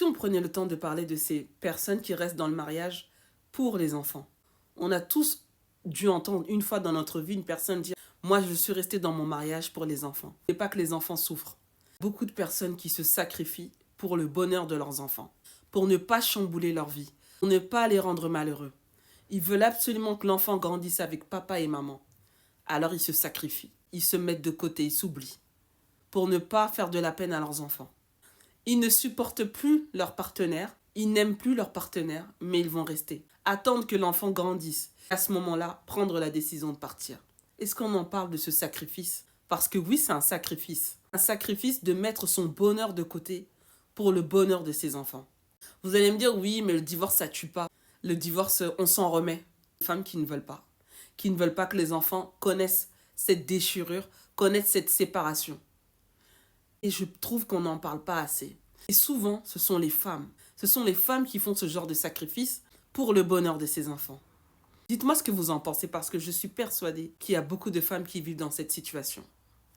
on prenait le temps de parler de ces personnes qui restent dans le mariage pour les enfants? On a tous dû entendre une fois dans notre vie une personne dire: moi, je suis restée dans mon mariage pour les enfants. Et pas que les enfants souffrent. Beaucoup de personnes qui se sacrifient pour le bonheur de leurs enfants, pour ne pas chambouler leur vie, pour ne pas les rendre malheureux. Ils veulent absolument que l'enfant grandisse avec papa et maman. Alors ils se sacrifient, ils se mettent de côté, ils s'oublient, pour ne pas faire de la peine à leurs enfants. Ils ne supportent plus leur partenaire, ils n'aiment plus leur partenaire, mais ils vont rester. Attendre que l'enfant grandisse. À ce moment-là, prendre la décision de partir. Est-ce qu'on en parle de ce sacrifice? Parce que oui, c'est un sacrifice. Un sacrifice de mettre son bonheur de côté pour le bonheur de ses enfants. Vous allez me dire, oui, mais le divorce, ça tue pas. Le divorce, on s'en remet. Les femmes qui ne veulent pas. Qui ne veulent pas que les enfants connaissent cette déchirure, connaissent cette séparation. Et je trouve qu'on n'en parle pas assez. Et souvent, ce sont les femmes. Ce sont les femmes qui font ce genre de sacrifice pour le bonheur de ses enfants. Dites-moi ce que vous en pensez parce que je suis persuadée qu'il y a beaucoup de femmes qui vivent dans cette situation.